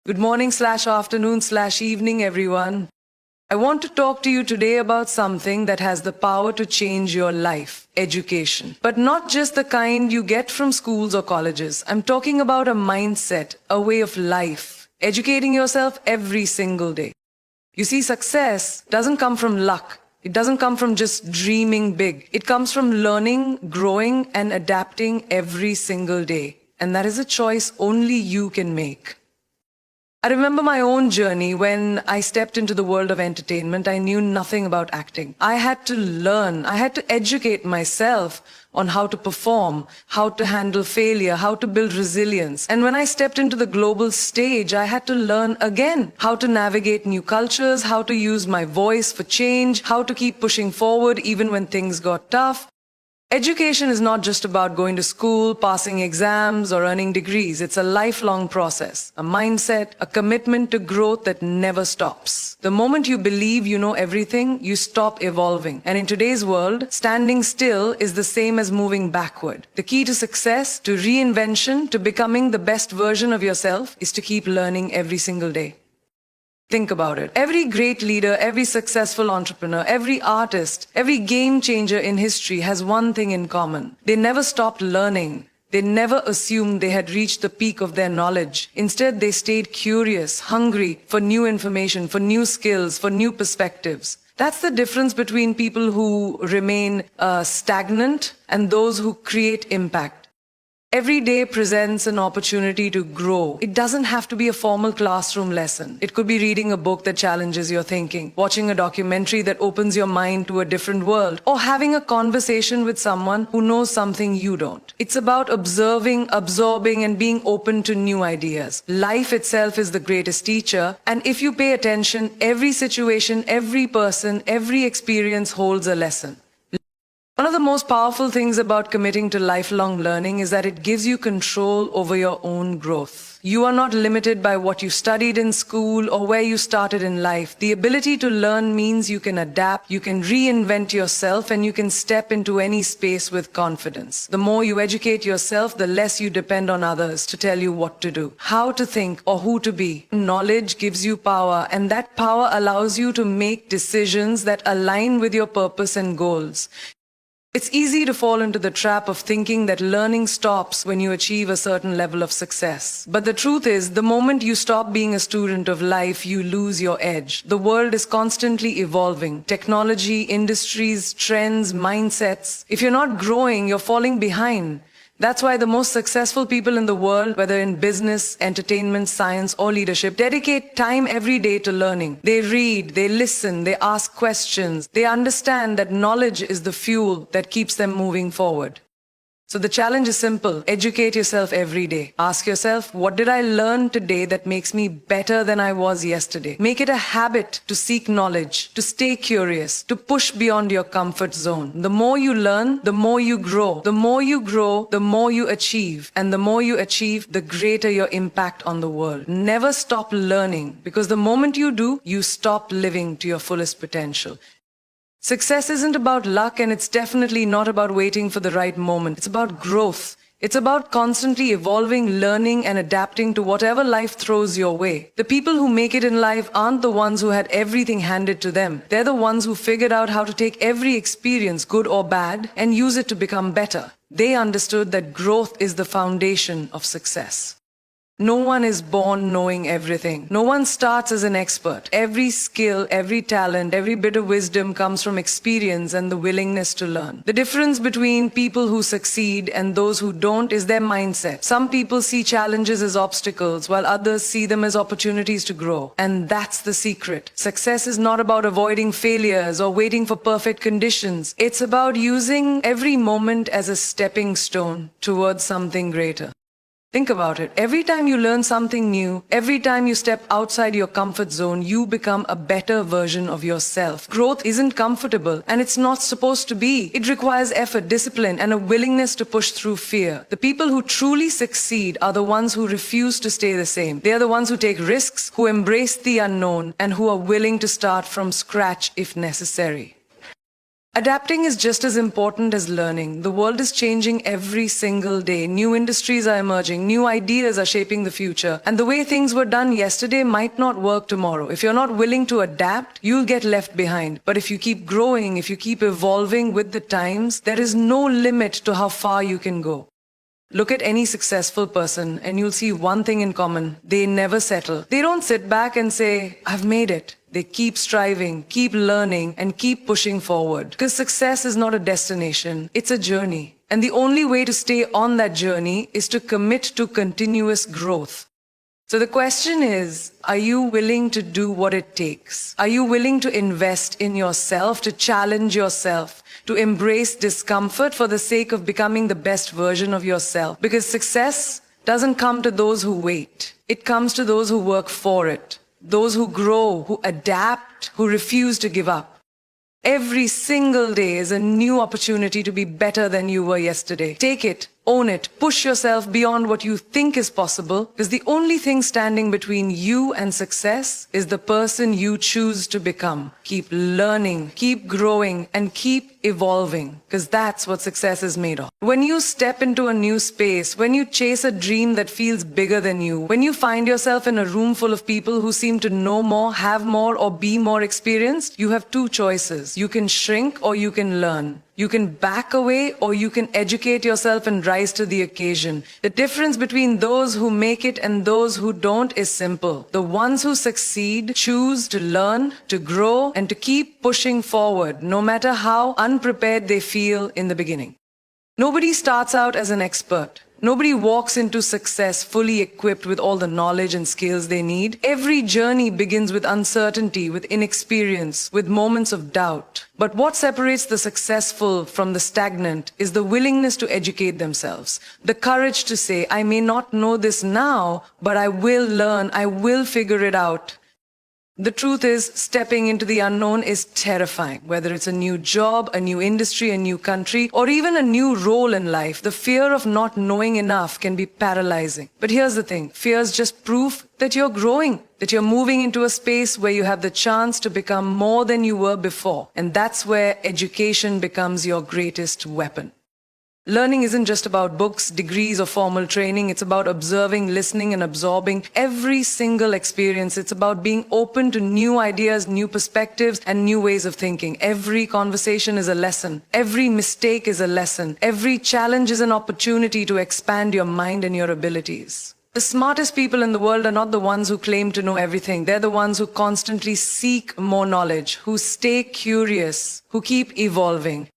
Good morning slash afternoon slash evening, everyone. I want to talk to you today about something that has the power to change your life, education. But not just the kind you get from schools or colleges. I'm talking about a mindset, a way of life, educating yourself every single day. You see, success doesn't come from luck. It doesn't come from just dreaming big. It comes from learning, growing, and adapting every single day. And that is a choice only you can make. I remember my own journey when I stepped into the world of entertainment. I knew nothing about acting. I had to learn, I had to educate myself on how to perform, how to handle failure, how to build resilience. And when I stepped into the global stage, I had to learn again how to navigate new cultures, how to use my voice for change, how to keep pushing forward even when things got tough. Education is not just about going to school, passing exams, or earning degrees. It's a lifelong process, a mindset, a commitment to growth that never stops. The moment you believe you know everything, you stop evolving. And in today's world, standing still is the same as moving backward. The key to success, to reinvention, to becoming the best version of yourself is to keep learning every single day. Think about it. Every great leader, every successful entrepreneur, every artist, every game changer in history has one thing in common. They never stopped learning. They never assumed they had reached the peak of their knowledge. Instead, they stayed curious, hungry for new information, for new skills, for new perspectives. That's the difference between people who remain stagnant and those who create impact. Every day presents an opportunity to grow. It doesn't have to be a formal classroom lesson. It could be reading a book that challenges your thinking, watching a documentary that opens your mind to a different world, or having a conversation with someone who knows something you don't. It's about observing, absorbing, and being open to new ideas. Life itself is the greatest teacher, and if you pay attention, every situation, every person, every experience holds a lesson. One of the most powerful things about committing to lifelong learning is that it gives you control over your own growth. You are not limited by what you studied in school or where you started in life. The ability to learn means you can adapt, you can reinvent yourself, and you can step into any space with confidence. The more you educate yourself, the less you depend on others to tell you what to do, how to think, or who to be. Knowledge gives you power, and that power allows you to make decisions that align with your purpose and goals. It's easy to fall into the trap of thinking that learning stops when you achieve a certain level of success. But the truth is, the moment you stop being a student of life, you lose your edge. The world is constantly evolving. Technology, industries, trends, mindsets. If you're not growing, you're falling behind. That's why the most successful people in the world, whether in business, entertainment, science, or leadership, dedicate time every day to learning. They read, they listen, they ask questions. They understand that knowledge is the fuel that keeps them moving forward. So the challenge is simple. Educate yourself every day. Ask yourself, what did I learn today that makes me better than I was yesterday? Make it a habit to seek knowledge, to stay curious, to push beyond your comfort zone. The more you learn, the more you grow. The more you grow, the more you achieve. And the more you achieve, the greater your impact on the world. Never stop learning, because the moment you do, you stop living to your fullest potential. Success isn't about luck, and it's definitely not about waiting for the right moment. It's about growth. It's about constantly evolving, learning, and adapting to whatever life throws your way. The people who make it in life aren't the ones who had everything handed to them. They're the ones who figured out how to take every experience, good or bad, and use it to become better. They understood that growth is the foundation of success. No one is born knowing everything. No one starts as an expert. Every skill, every talent, every bit of wisdom comes from experience and the willingness to learn. The difference between people who succeed and those who don't is their mindset. Some people see challenges as obstacles, while others see them as opportunities to grow. And that's the secret. Success is not about avoiding failures or waiting for perfect conditions. It's about using every moment as a stepping stone towards something greater. Think about it. Every time you learn something new, every time you step outside your comfort zone, you become a better version of yourself. Growth isn't comfortable, and it's not supposed to be. It requires effort, discipline, and a willingness to push through fear. The people who truly succeed are the ones who refuse to stay the same. They are the ones who take risks, who embrace the unknown, and who are willing to start from scratch if necessary. Adapting is just as important as learning. The world is changing every single day. New industries are emerging, new ideas are shaping the future, and the way things were done yesterday might not work tomorrow. If you're not willing to adapt, you'll get left behind. But if you keep growing, if you keep evolving with the times, there is no limit to how far you can go. Look at any successful person and you'll see one thing in common. They never settle. They don't sit back and say, I've made it. They keep striving, keep learning, and keep pushing forward. Because success is not a destination, it's a journey. And the only way to stay on that journey is to commit to continuous growth. So the question is, are you willing to do what it takes? Are you willing to invest in yourself, to challenge yourself, to embrace discomfort for the sake of becoming the best version of yourself? Because success doesn't come to those who wait. It comes to those who work for it, those who grow, who adapt, who refuse to give up. Every single day is a new opportunity to be better than you were yesterday. Take it, own it, push yourself beyond what you think is possible, because the only thing standing between you and success is the person you choose to become. Keep learning, keep growing, and keep evolving, because that's what success is made of. When you step into a new space, when you chase a dream that feels bigger than you, when you find yourself in a room full of people who seem to know more, have more, or be more experienced, you have two choices. You can shrink or you can learn. You can back away or you can educate yourself and rise to the occasion. The difference between those who make it and those who don't is simple. The ones who succeed choose to learn, to grow, and to keep pushing forward, no matter how unprepared they feel in the beginning. Nobody starts out as an expert. Nobody walks into success fully equipped with all the knowledge and skills they need. Every journey begins with uncertainty, with inexperience, with moments of doubt. But what separates the successful from the stagnant is the willingness to educate themselves. The courage to say, I may not know this now, but I will learn, I will figure it out. The truth is, stepping into the unknown is terrifying. Whether it's a new job, a new industry, a new country, or even a new role in life, the fear of not knowing enough can be paralyzing. But here's the thing, fear is just proof that you're growing, that you're moving into a space where you have the chance to become more than you were before. And that's where education becomes your greatest weapon. Learning isn't just about books, degrees, or formal training. It's about observing, listening, and absorbing every single experience. It's about being open to new ideas, new perspectives, and new ways of thinking. Every conversation is a lesson. Every mistake is a lesson. Every challenge is an opportunity to expand your mind and your abilities. The smartest people in the world are not the ones who claim to know everything. They're the ones who constantly seek more knowledge, who stay curious, who keep evolving.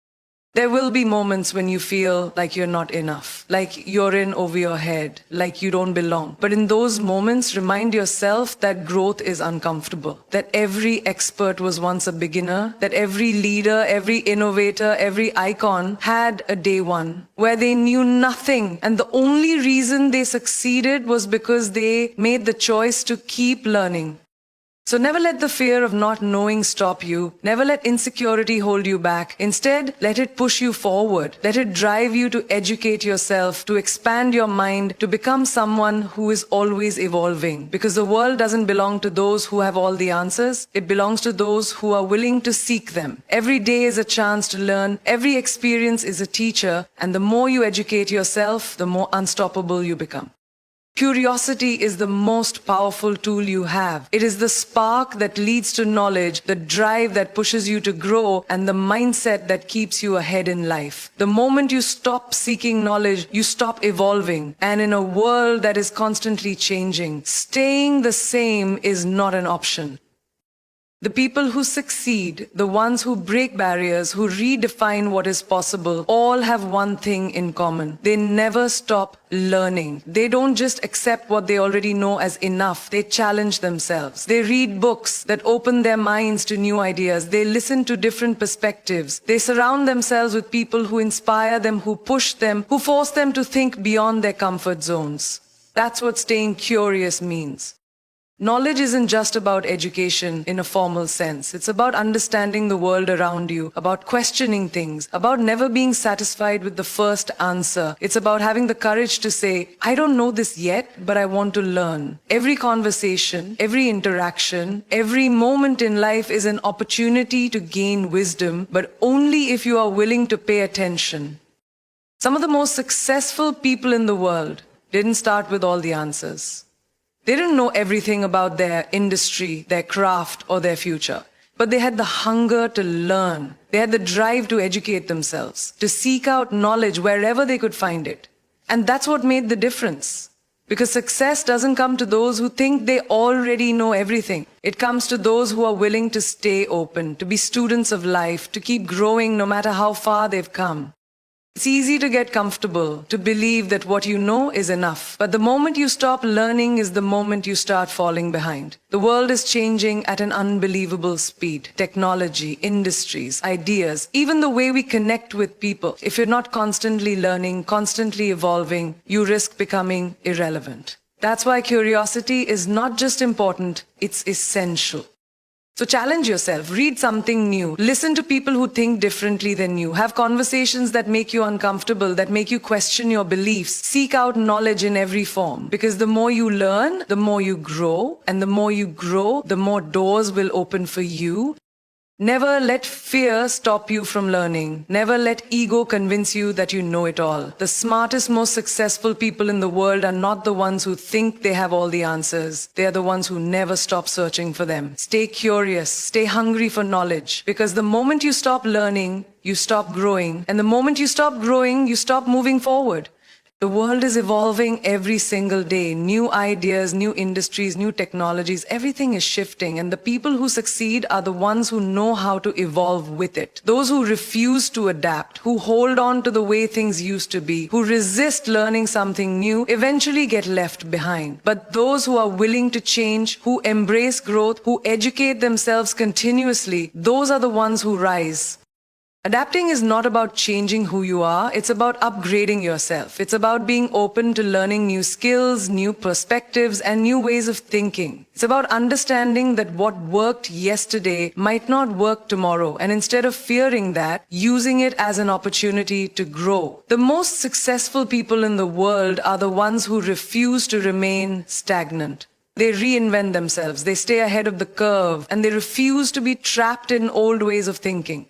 There will be moments when you feel like you're not enough, like you're in over your head, like you don't belong. But in those moments, remind yourself that growth is uncomfortable, that every expert was once a beginner, that every leader, every innovator, every icon had a day one where they knew nothing. And the only reason they succeeded was because they made the choice to keep learning. So never let the fear of not knowing stop you. Never let insecurity hold you back. Instead, let it push you forward. Let it drive you to educate yourself, to expand your mind, to become someone who is always evolving. Because the world doesn't belong to those who have all the answers. It belongs to those who are willing to seek them. Every day is a chance to learn. Every experience is a teacher. And the more you educate yourself, the more unstoppable you become. Curiosity is the most powerful tool you have. It is the spark that leads to knowledge, the drive that pushes you to grow, and the mindset that keeps you ahead in life. The moment you stop seeking knowledge, you stop evolving. And in a world that is constantly changing, staying the same is not an option. The people who succeed, the ones who break barriers, who redefine what is possible, all have one thing in common. They never stop learning. They don't just accept what they already know as enough. They challenge themselves. They read books that open their minds to new ideas. They listen to different perspectives. They surround themselves with people who inspire them, who push them, who force them to think beyond their comfort zones. That's what staying curious means. Knowledge isn't just about education in a formal sense. It's about understanding the world around you, about questioning things, about never being satisfied with the first answer. It's about having the courage to say, I don't know this yet, but I want to learn. Every conversation, every interaction, every moment in life is an opportunity to gain wisdom, but only if you are willing to pay attention. Some of the most successful people in the world didn't start with all the answers. They didn't know everything about their industry, their craft, or their future. But they had the hunger to learn. They had the drive to educate themselves, to seek out knowledge wherever they could find it. And that's what made the difference. Because success doesn't come to those who think they already know everything. It comes to those who are willing to stay open, to be students of life, to keep growing no matter how far they've come. It's easy to get comfortable, to believe that what you know is enough. But the moment you stop learning is the moment you start falling behind. The world is changing at an unbelievable speed. Technology, industries, ideas, even the way we connect with people. If you're not constantly learning, constantly evolving, you risk becoming irrelevant. That's why curiosity is not just important, it's essential. So challenge yourself, read something new, listen to people who think differently than you, have conversations that make you uncomfortable, that make you question your beliefs, seek out knowledge in every form. Because the more you learn, the more you grow, and the more you grow, the more doors will open for you. Never let fear stop you from learning. Never let ego convince you that you know it all. The smartest, most successful people in the world are not the ones who think they have all the answers. They are the ones who never stop searching for them. Stay curious, stay hungry for knowledge. Because the moment you stop learning, you stop growing. And the moment you stop growing, you stop moving forward. The world is evolving every single day. New ideas, new industries, new technologies, everything is shifting. And the people who succeed are the ones who know how to evolve with it. Those who refuse to adapt, who hold on to the way things used to be, who resist learning something new, eventually get left behind. But those who are willing to change, who embrace growth, who educate themselves continuously, those are the ones who rise. Adapting is not about changing who you are, it's about upgrading yourself. It's about being open to learning new skills, new perspectives, and new ways of thinking. It's about understanding that what worked yesterday might not work tomorrow, and instead of fearing that, using it as an opportunity to grow. The most successful people in the world are the ones who refuse to remain stagnant. They reinvent themselves, they stay ahead of the curve, and they refuse to be trapped in old ways of thinking.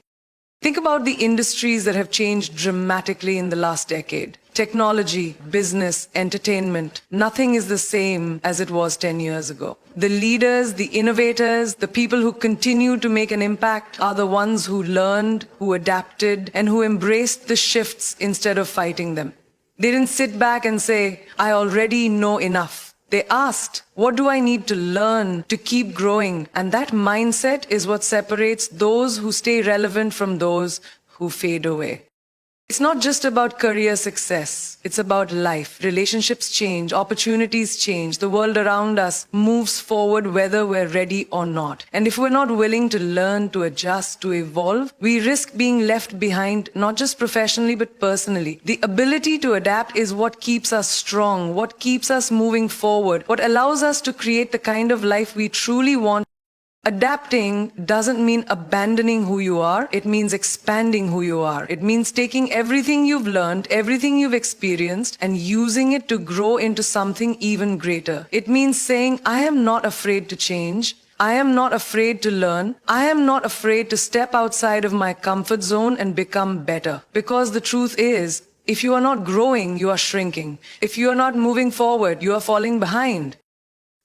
Think about the industries that have changed dramatically in the last decade. Technology, business, entertainment. Nothing is the same as it was 10 years ago. The leaders, the innovators, the people who continue to make an impact are the ones who learned, who adapted, and who embraced the shifts instead of fighting them. They didn't sit back and say, I already know enough. They asked, what do I need to learn to keep growing? And that mindset is what separates those who stay relevant from those who fade away. It's not just about career success. It's about life. Relationships change, opportunities change. The world around us moves forward whether we're ready or not. And if we're not willing to learn, to adjust, to evolve, we risk being left behind, not just professionally but personally. The ability to adapt is what keeps us strong, what keeps us moving forward, what allows us to create the kind of life we truly want. Adapting doesn't mean abandoning who you are, it means expanding who you are. It means taking everything you've learned, everything you've experienced, and using it to grow into something even greater. It means saying, I am not afraid to change. I am not afraid to learn. I am not afraid to step outside of my comfort zone and become better. Because the truth is, if you are not growing, you are shrinking. If you are not moving forward, you are falling behind.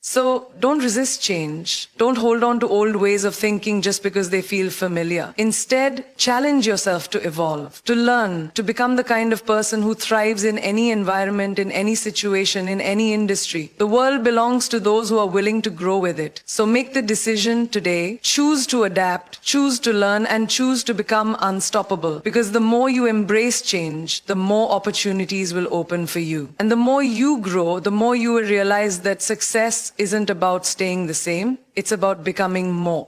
So don't resist change. Don't hold on to old ways of thinking just because they feel familiar. Instead, challenge yourself to evolve, to learn, to become the kind of person who thrives in any environment, in any situation, in any industry. The world belongs to those who are willing to grow with it. So make the decision today, choose to adapt, choose to learn, and choose to become unstoppable. Because the more you embrace change, the more opportunities will open for you. And the more you grow, the more you will realize that success isn't about staying the same, it's about becoming more.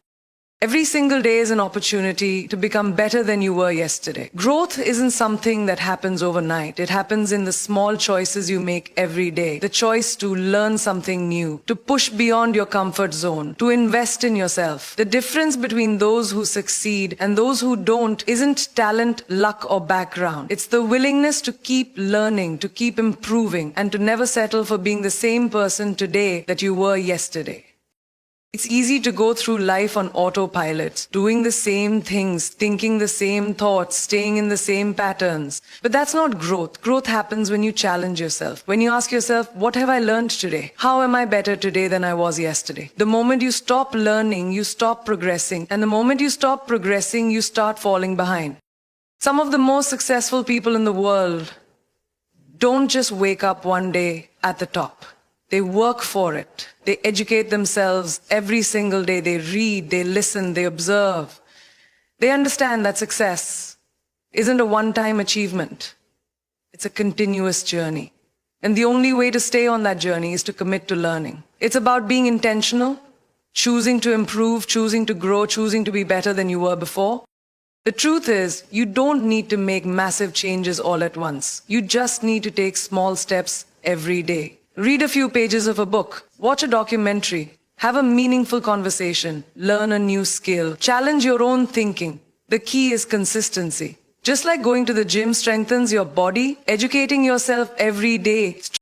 Every single day is an opportunity to become better than you were yesterday. Growth isn't something that happens overnight. It happens in the small choices you make every day. The choice to learn something new, to push beyond your comfort zone, to invest in yourself. The difference between those who succeed and those who don't isn't talent, luck, or background. It's the willingness to keep learning, to keep improving, and to never settle for being the same person today that you were yesterday. It's easy to go through life on autopilot, doing the same things, thinking the same thoughts, staying in the same patterns. But that's not growth. Growth happens when you challenge yourself. When you ask yourself, what have I learned today? How am I better today than I was yesterday? The moment you stop learning, you stop progressing. And the moment you stop progressing, you start falling behind. Some of the most successful people in the world don't just wake up one day at the top. They work for it. They educate themselves every single day. They read, they listen, they observe. They understand that success isn't a one-time achievement. It's a continuous journey. And the only way to stay on that journey is to commit to learning. It's about being intentional, choosing to improve, choosing to grow, choosing to be better than you were before. The truth is, you don't need to make massive changes all at once. You just need to take small steps every day. Read a few pages of a book, watch a documentary, have a meaningful conversation, learn a new skill, challenge your own thinking. The key is consistency. Just like going to the gym strengthens your body, educating yourself every day